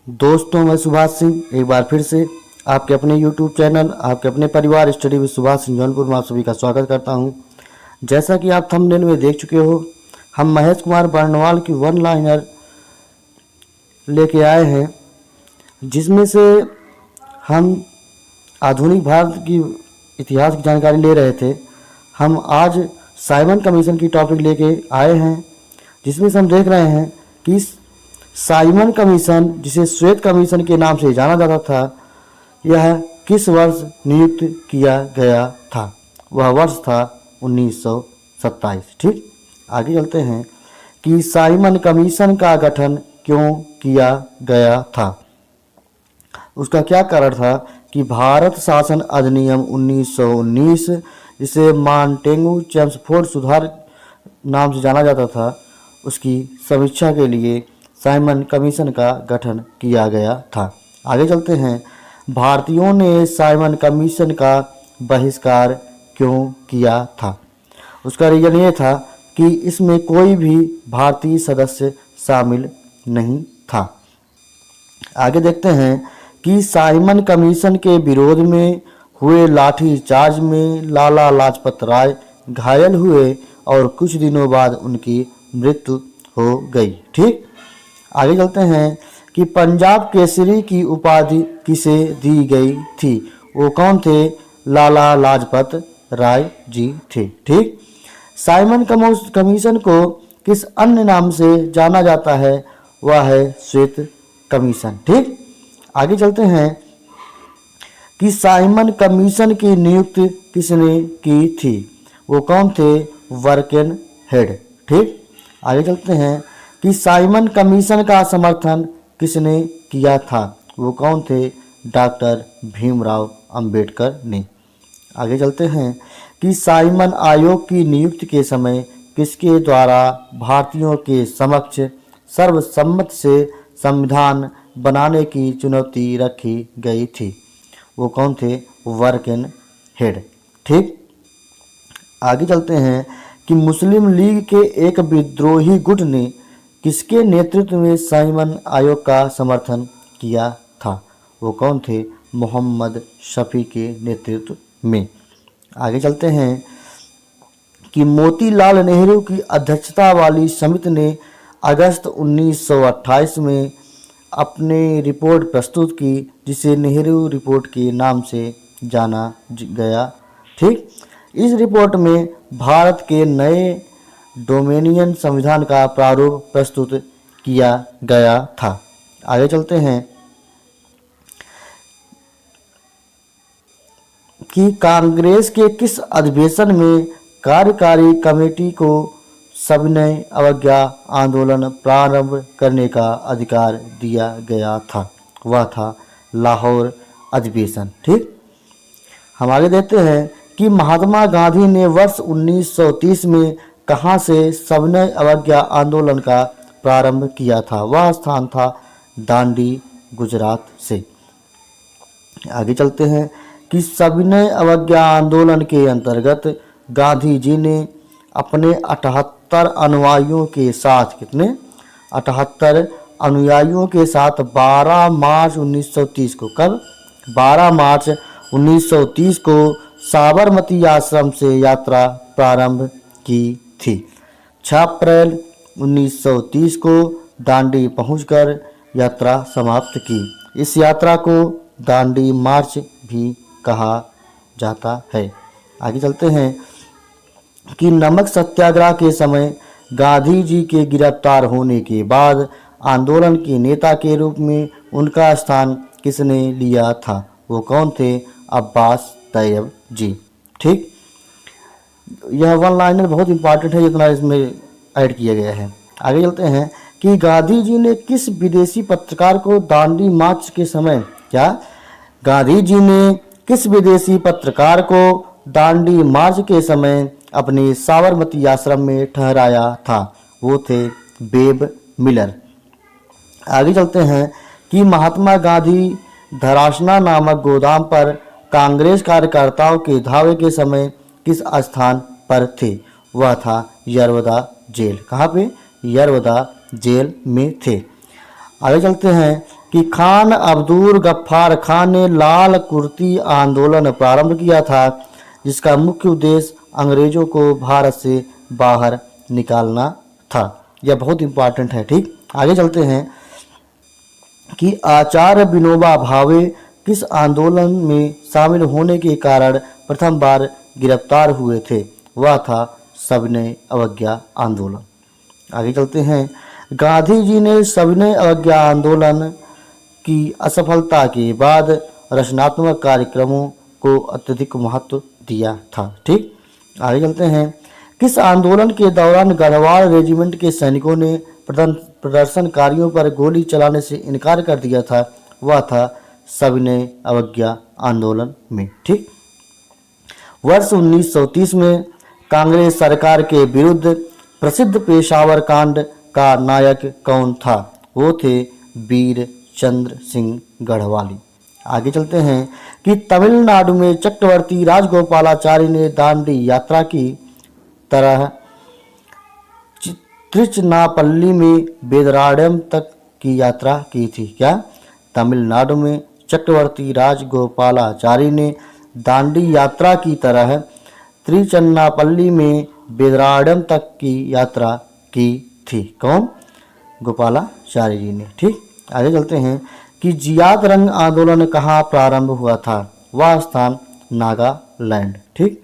दोस्तों, मैं सुभाष सिंह एक बार फिर से आपके अपने YouTube चैनल, आपके अपने परिवार स्टडी विद सुभाष सिंह जौनपुर में आप सभी का स्वागत करता हूं। जैसा कि आप थंबनेल में देख चुके हो, हम महेश कुमार बर्णवाल की वन लाइनर लेके आए हैं, जिसमें से हम आधुनिक भारत की इतिहास की जानकारी ले रहे थे। हम आज साइमन कमीशन की टॉपिक लेके आए हैं, जिसमें से हम देख रहे हैं कि साइमन कमीशन, जिसे श्वेत कमीशन के नाम से जाना जाता था, यह किस वर्ष नियुक्त किया गया था? वह वर्ष था 1927। ठीक, आगे चलते हैं कि साइमन कमीशन का गठन क्यों किया गया था। उसका क्या कारण था कि भारत शासन अधिनियम 1919, जिसे मॉन्टेगू चेम्सफोर्ड सुधार नाम से जाना जाता था, उसकी समीक्षा के लिए साइमन कमीशन का गठन किया गया था। आगे चलते हैं, भारतीयों ने साइमन कमीशन का बहिष्कार क्यों किया था? उसका रीजन ये था कि इसमें कोई भी भारतीय सदस्य शामिल नहीं था। आगे देखते हैं कि साइमन कमीशन के विरोध में हुए लाठीचार्ज में लाला लाजपत राय घायल हुए और कुछ दिनों बाद उनकी मृत्यु हो गई। ठीक, आगे चलते हैं कि पंजाब केसरी की उपाधि किसे दी गई थी? वो कौन थे? लाला लाजपत राय जी थे। ठीक, साइमन कमीशन को किस अन्य नाम से जाना जाता है? वह है श्वेत कमीशन। ठीक, आगे चलते हैं कि साइमन कमीशन की नियुक्ति किसने की थी? वो कौन थे? वर्केन हेड। ठीक, आगे चलते हैं कि साइमन कमीशन का समर्थन किसने किया था? वो कौन थे? डॉक्टर भीमराव अंबेडकर ने। आगे चलते हैं कि साइमन आयोग की नियुक्ति के समय किसके द्वारा भारतीयों के समक्ष सर्वसम्मत से संविधान बनाने की चुनौती रखी गई थी? वो कौन थे? वर्केन हेड। ठीक, आगे चलते हैं कि मुस्लिम लीग के एक विद्रोही गुट ने किसके नेतृत्व में साइमन आयोग का समर्थन किया था? वो कौन थे? मोहम्मद शफी के नेतृत्व में। आगे चलते हैं कि मोतीलाल नेहरू की अध्यक्षता वाली समिति ने अगस्त 1928 में अपनी रिपोर्ट प्रस्तुत की, जिसे नेहरू रिपोर्ट के नाम से जाना गया। ठीक, इस रिपोर्ट में भारत के नए डोमिनियन संविधान का प्रारूप प्रस्तुत किया गया था। आगे चलते हैं कि कांग्रेस के किस अधिवेशन में कार्यकारी कमेटी को सविनय अवज्ञा आंदोलन प्रारंभ करने का अधिकार दिया गया था? वह था लाहौर अधिवेशन। ठीक, हम आगे देखते हैं कि महात्मा गांधी ने वर्ष 1930 में कहाँ से सविनय अवज्ञा आंदोलन का प्रारंभ किया था? वह स्थान था दांडी, गुजरात से। आगे चलते हैं कि सविनय अवज्ञा आंदोलन के अंतर्गत गांधी जी ने अपने 78 अनुयायियों के साथ 78 अनुयायियों के साथ 12 मार्च 1930 को, कब? 12 मार्च 1930 को साबरमती आश्रम से यात्रा प्रारंभ की थी। 6 अप्रैल 1930 को दांडी पहुंचकर यात्रा समाप्त की। इस यात्रा को दांडी मार्च भी कहा जाता है। आगे चलते हैं कि नमक सत्याग्रह के समय गांधी जी के गिरफ्तार होने के बाद आंदोलन के नेता के रूप में उनका स्थान किसने लिया था? वो कौन थे? अब्बास तैयब जी। ठीक, यह वन लाइनर बहुत इंपॉर्टेंट है, जितना इसमें ऐड किया गया है। आगे चलते हैं कि गांधी जी ने किस विदेशी पत्रकार को दांडी मार्च के समय गांधी जी ने किस विदेशी पत्रकार को दांडी मार्च के समय अपने साबरमती आश्रम में ठहराया था? वो थे बेब मिलर। आगे चलते हैं कि महात्मा गांधी धरासना नामक गोदाम पर कांग्रेस कार्यकर्ताओं के धावे के समय किस स्थान पर थे? वह था यरवदा जेल। कहाँ पे? यरवदा जेल में थे। आगे चलते हैं कि खान अब्दुल गफ्फार खान ने लाल कुर्ती आंदोलन प्रारंभ किया था, जिसका मुख्य उद्देश्य अंग्रेजों को भारत से बाहर निकालना था। यह बहुत इंपॉर्टेंट है। ठीक, आगे चलते हैं कि आचार्य विनोबा भावे किस आंदोलन में शामिल होने के कारण प्रथम बार गिरफ्तार हुए थे? वह था सविनय अवज्ञा आंदोलन। आगे चलते हैं, गांधी जी ने सविनय अवज्ञा आंदोलन की असफलता के बाद रचनात्मक कार्यक्रमों को अत्यधिक महत्व दिया था। ठीक, आगे चलते हैं, किस आंदोलन के दौरान गढ़वाल रेजिमेंट के सैनिकों ने प्रदर्शनकारियों पर गोली चलाने से इनकार कर दिया था? वह था सविनय अवज्ञा आंदोलन में। ठीक, वर्ष 1930 में कांग्रेस सरकार के विरुद्ध प्रसिद्ध पेशावर कांड का नायक कौन था? वो थे वीर चंद्र सिंह गढ़वाली। आगे चलते हैं कि तमिलनाडु में चक्रवर्ती राजगोपालाचारी ने दांडी यात्रा की तरह तिरुचिरापल्ली में वेदरायणम तक की यात्रा की थी। क्या? तमिलनाडु में चक्रवर्ती राजगोपालाचारी ने दांडी यात्रा की तरह तिरुचिरापल्ली में वेदरायणम तक की यात्रा की थी। कौन? गोपालाचारी जी ने। ठीक, आगे चलते हैं कि जियात रंग आंदोलन कहाँ प्रारंभ हुआ था? वह स्थान नागालैंड। ठीक,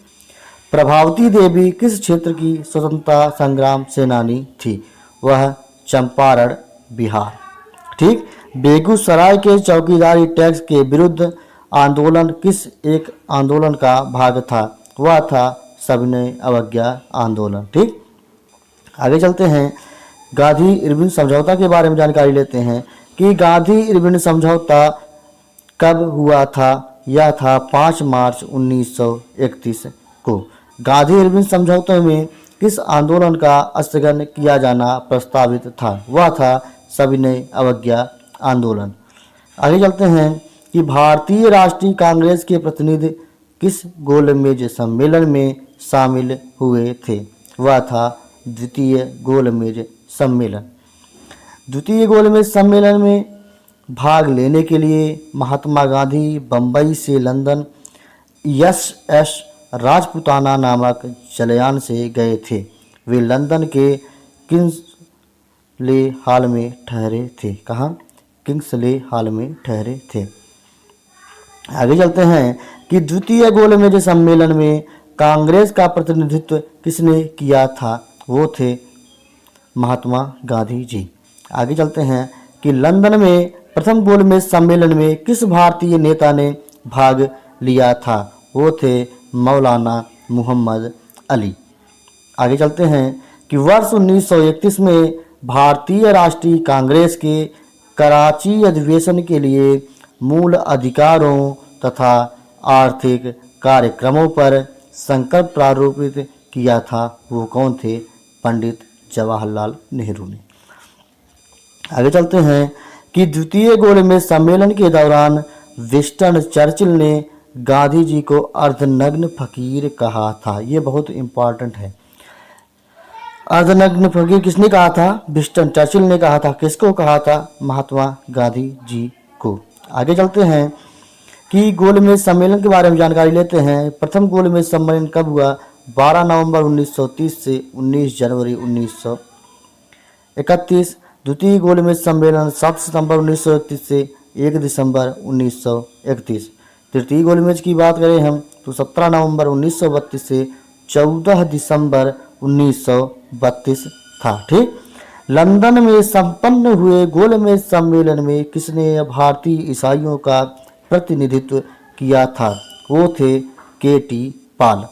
प्रभावती देवी किस क्षेत्र की स्वतंत्रता संग्राम सेनानी थी? वह चंपारण, बिहार। ठीक, बेगूसराय के चौकीदारी टैक्स के विरुद्ध आंदोलन किस एक आंदोलन का भाग था? वह था सविनय अवज्ञा आंदोलन। ठीक, आगे चलते हैं, गांधी इरविन समझौता के बारे में जानकारी लेते हैं कि गांधी इरविन समझौता कब हुआ था? यह था 5 मार्च 1931 को। गांधी इरविन समझौते में किस आंदोलन का स्थगन किया जाना प्रस्तावित था? वह था सविनय अवज्ञा आंदोलन। आगे चलते हैं कि भारतीय राष्ट्रीय कांग्रेस के प्रतिनिधि किस गोलमेज सम्मेलन में शामिल हुए थे? वह था द्वितीय गोलमेज सम्मेलन। द्वितीय गोलमेज सम्मेलन में भाग लेने के लिए महात्मा गांधी बम्बई से लंदन एस राजपुताना नामक जलयान से गए थे। वे लंदन के किंग्सले हॉल में ठहरे थे। कहाँ? किंग्सले हॉल में ठहरे थे। आगे चलते हैं कि द्वितीय गोलमेज सम्मेलन में कांग्रेस का प्रतिनिधित्व किसने किया था? वो थे महात्मा गांधी जी। आगे चलते हैं कि लंदन में प्रथम गोलमेज सम्मेलन में किस भारतीय नेता ने भाग लिया था? वो थे मौलाना मोहम्मद अली। आगे चलते हैं कि वर्ष 1931 में भारतीय राष्ट्रीय कांग्रेस के कराची अधिवेशन के लिए मूल अधिकारों तथा आर्थिक कार्यक्रमों पर संकल्प प्रारूपित किया था। वो कौन थे? पंडित जवाहरलाल नेहरू ने। आगे चलते हैं कि द्वितीय गोलमेज सम्मेलन के दौरान विंस्टन चर्चिल ने गांधी जी को अर्धनग्न फकीर कहा था। ये बहुत इंपॉर्टेंट है। अर्धनग्न फकीर किसने कहा था? विंस्टन चर्चिल ने कहा था। किसको कहा था? महात्मा गांधी जी को। आगे चलते हैं कि गोलमेज सम्मेलन के बारे में जानकारी लेते हैं। प्रथम गोलमेज सम्मेलन कब हुआ? 12 नवंबर 1930 से 19 जनवरी 1931। द्वितीय गोलमेज सम्मेलन 7 सितंबर 1931 से 1 दिसंबर 1931। तृतीय गोलमेज की बात करें हम तो 17 नवंबर 1932 से 14 दिसंबर 1932 था। ठीक, लंदन में संपन्न हुए गोलमेज सम्मेलन में किसने भारतीय ईसाइयों का प्रतिनिधित्व किया था? वो थे के.टी. पाल।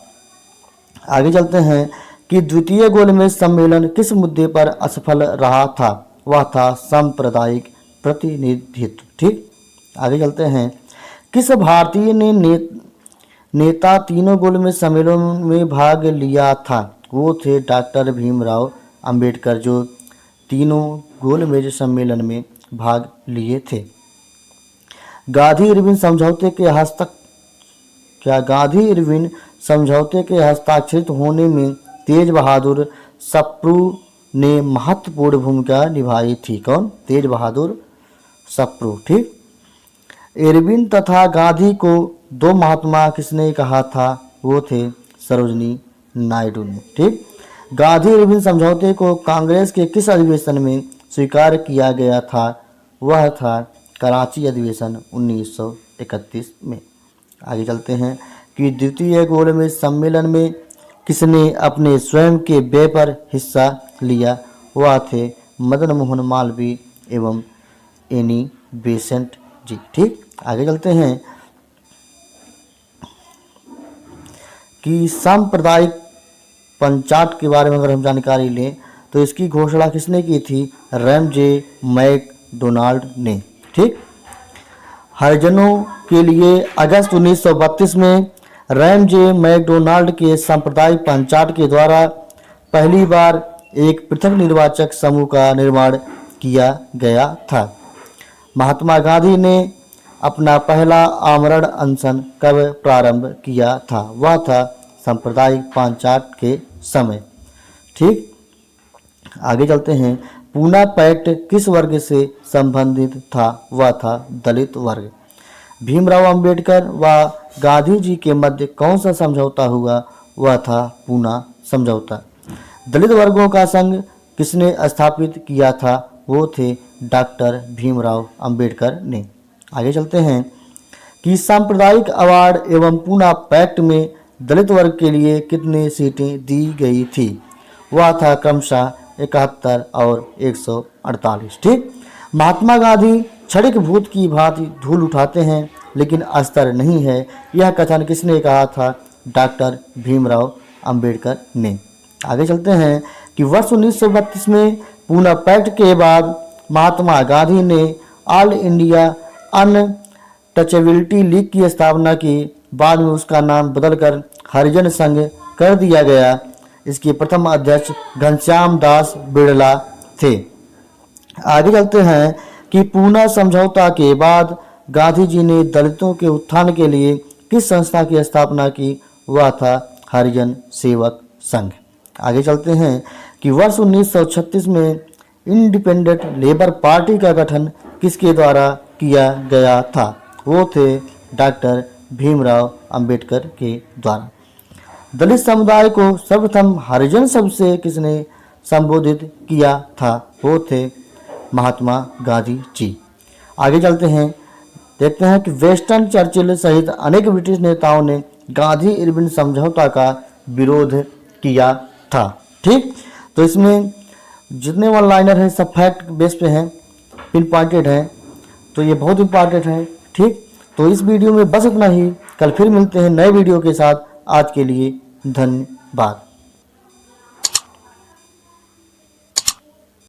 आगे चलते हैं कि द्वितीय गोलमेज सम्मेलन किस मुद्दे पर असफल रहा था? वह था सांप्रदायिक प्रतिनिधित्व। ठीक, आगे चलते हैं, किस भारतीय ने नेता तीनों गोलमेज सम्मेलनों में भाग लिया था? वो थे डॉक्टर भीमराव अंबेडकर, जो तीनों गोलमेज सम्मेलन में भाग लिए थे। गांधी इरविन समझौते के हस्ताक्षरित होने में तेज बहादुर सप्रू ने महत्वपूर्ण भूमिका निभाई थी। कौन? तेज बहादुर सप्रू। ठीक। इरविन तथा गांधी को दो महात्मा किसने कहा था? वो थे सरोजनी नायडू ने। ठीक। गांधी इरविन समझौते को कांग्रेस के किस अधिवेशन में स्वीकार किया गया था? वह था कराची अधिवेशन 1931 में। आगे चलते हैं कि द्वितीय गोलमेज सम्मेलन में किसने अपने स्वयं के व्यय पर हिस्सा लिया? वह थे मदन मोहन मालवीय एवं एनी बेसेंट जी। ठीक। आगे चलते हैं कि सांप्रदायिक पंचाट के बारे में अगर हम जानकारी लें तो इसकी घोषणा किसने की थी? रैमजे मैकडोनाल्ड ने। ठीक। हरिजनों के लिए अगस्त 1932 में रैमजे मैकडोनाल्ड के सांप्रदायिक पंचाट के द्वारा पहली बार एक पृथक निर्वाचक समूह का निर्माण किया गया था। महात्मा गांधी ने अपना पहला आमरण अनशन कब प्रारंभ किया था? वह था सांप्रदायिक पंचाट के समय। ठीक। आगे चलते हैं, पूना पैक्ट किस वर्ग से संबंधित था? वह था दलित वर्ग। भीमराव अंबेडकर व गांधी जी के मध्य कौन सा समझौता हुआ? वह था पूना समझौता। दलित वर्गों का संघ किसने स्थापित किया था? वो थे डॉक्टर भीमराव अंबेडकर ने। आगे चलते हैं कि सांप्रदायिक अवार्ड एवं पूना पैक्ट में दलित वर्ग के लिए कितनी सीटें दी गई थी? वह था क्रमशः 71 और 148। ठीक। महात्मा गांधी क्षणिक भूत की भांति धूल उठाते हैं लेकिन अस्तर नहीं है, यह कथन किसने कहा था? डॉक्टर भीमराव अंबेडकर ने। आगे चलते हैं कि वर्ष 1932 में पूना पैक्ट के बाद महात्मा गांधी ने ऑल इंडिया अनटचेबिलिटी लीग की स्थापना की। बाद में उसका नाम बदलकर हरिजन संघ कर दिया गया। इसके प्रथम अध्यक्ष घनश्याम दास बिड़ला थे। आगे चलते हैं कि पूना समझौता के बाद गांधी जी ने दलितों के उत्थान के लिए किस संस्था की स्थापना की? वह था हरिजन सेवक संघ। आगे चलते हैं कि वर्ष 1936 में इंडिपेंडेंट लेबर पार्टी का गठन किसके द्वारा किया गया था? वो थे डॉक्टर भीमराव अंबेडकर के द्वारा। दलित समुदाय को सर्वप्रथम हरिजन शब्द से किसने संबोधित किया था? वो थे महात्मा गांधी जी। आगे चलते हैं, देखते हैं कि वेस्टन चर्चिल सहित अनेक ब्रिटिश नेताओं ने गांधी इरविन समझौता का विरोध किया था। ठीक। तो इसमें जितने वन लाइनर हैं सब फैक्ट बेस पे हैं, पिन पॉइंटेड हैं, तो ये बहुत इंपॉर्टेंट है। ठीक। तो इस वीडियो में बस इतना ही। कल फिर मिलते हैं नए वीडियो के साथ। आज के लिए धन्यवाद।